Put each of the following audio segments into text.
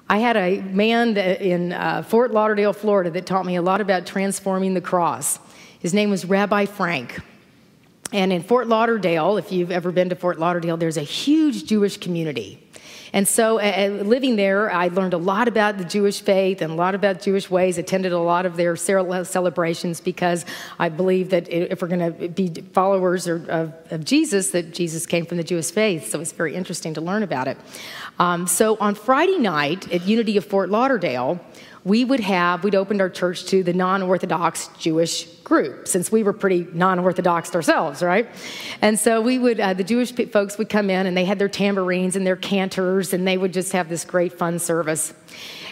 I had a man in Fort Lauderdale, Florida, that taught me a lot about transforming the cross. His name was Rabbi Frank. And in Fort Lauderdale, if you've ever been to Fort Lauderdale, there's a huge Jewish community. And so living there, I learned a lot about the Jewish faith and a lot about Jewish ways, attended a lot of their celebrations because I believe that if we're going to be followers of Jesus, that Jesus came from the Jewish faith. So it's very interesting to learn about it. So on Friday night at Unity of Fort Lauderdale, we'd opened our church to the non-Orthodox Jewish group, since we were pretty non-Orthodox ourselves, right? And so the Jewish folks would come in, and they had their tambourines and their cantors, and they would just have this great fun service.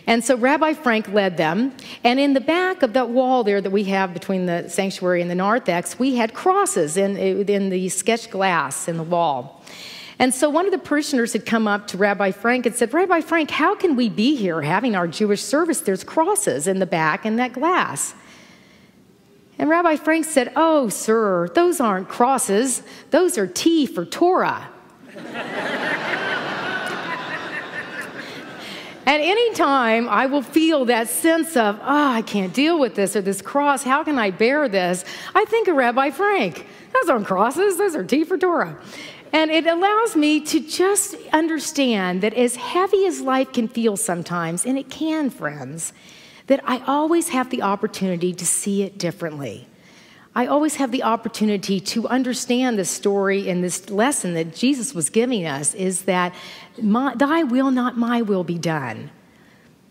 And so Rabbi Frank led them, and in the back of that wall there that we have between the sanctuary and the narthex, we had crosses in the sketched glass in the wall. And so one of the parishioners had come up to Rabbi Frank and said, "Rabbi Frank, how can we be here having our Jewish service? There's crosses in the back in that glass." And Rabbi Frank said, "Oh, sir, those aren't crosses. Those are T for Torah." And any time I will feel that sense of, I can't deal with this or this cross, how can I bear this? I think of Rabbi Frank. Those aren't crosses, those are T for Torah. And it allows me to just understand that as heavy as life can feel sometimes, and it can, friends, that I always have the opportunity to see it differently. I always have the opportunity to understand this story and this lesson that Jesus was giving us is that thy will, not my will, be done.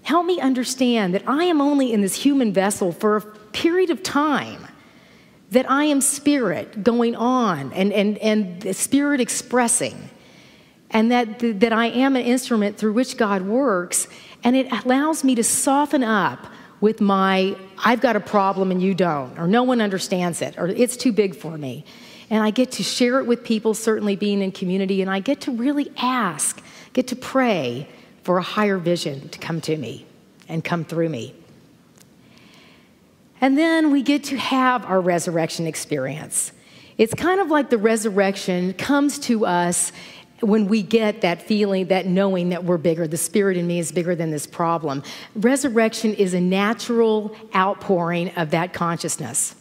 Help me understand that I am only in this human vessel for a period of time, that I am spirit going on and the spirit expressing, and that I am an instrument through which God works, and it allows me to soften up with I've got a problem and you don't, or no one understands it, or it's too big for me. And I get to share it with people, certainly being in community, and I get to really get to pray for a higher vision to come to me and come through me. And then we get to have our resurrection experience. It's kind of like the resurrection comes to us when we get that feeling, that knowing that we're bigger. The Spirit in me is bigger than this problem. Resurrection is a natural outpouring of that consciousness.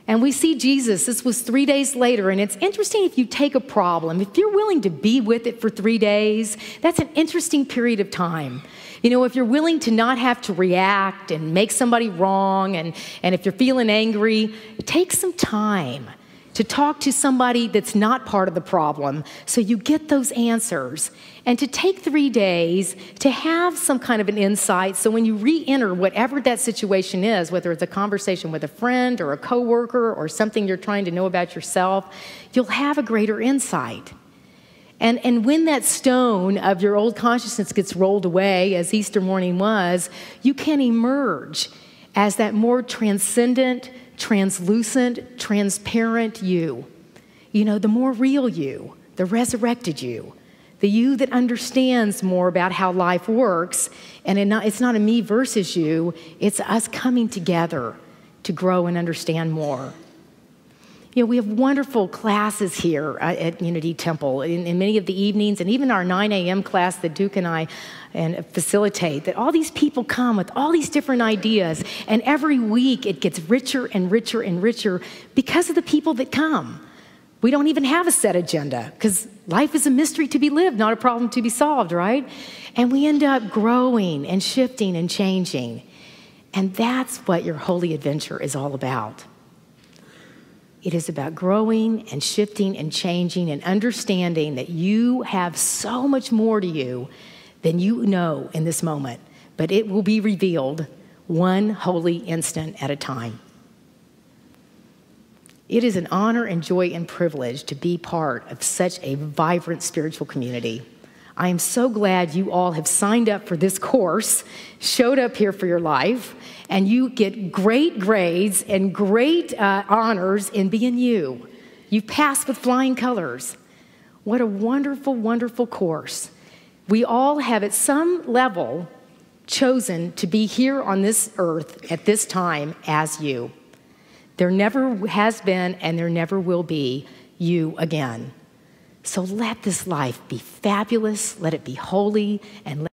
And we see Jesus, this was 3 days later, and it's interesting if you take a problem, if you're willing to be with it for 3 days, that's an interesting period of time. You know, if you're willing to not have to react and make somebody wrong, and if you're feeling angry, take some time to talk to somebody that's not part of the problem so you get those answers, and to take 3 days to have some kind of an insight so when you re-enter whatever that situation is, whether it's a conversation with a friend or a coworker or something you're trying to know about yourself, you'll have a greater insight. And when that stone of your old consciousness gets rolled away, as Easter morning was, you can emerge as that more transcendent, translucent, transparent you. You know, the more real you, the resurrected you, the you that understands more about how life works. And it's not a me versus you, it's us coming together to grow and understand more. You know, we have wonderful classes here at Unity Temple in many of the evenings, and even our 9 a.m. class that Duke and I facilitate, that all these people come with all these different ideas, and every week it gets richer and richer and richer because of the people that come. We don't even have a set agenda because life is a mystery to be lived, not a problem to be solved, right? And we end up growing and shifting and changing. And that's what your holy adventure is all about. It is about growing and shifting and changing and understanding that you have so much more to you than you know in this moment, but it will be revealed one holy instant at a time. It is an honor and joy and privilege to be part of such a vibrant spiritual community. I am so glad you all have signed up for this course, showed up here for your life, and you get great grades and great honors in being you. You passed with flying colors. What a wonderful, wonderful course. We all have at some level chosen to be here on this earth at this time as you. There never has been and there never will be you again. So let this life be fabulous, let it be holy, and let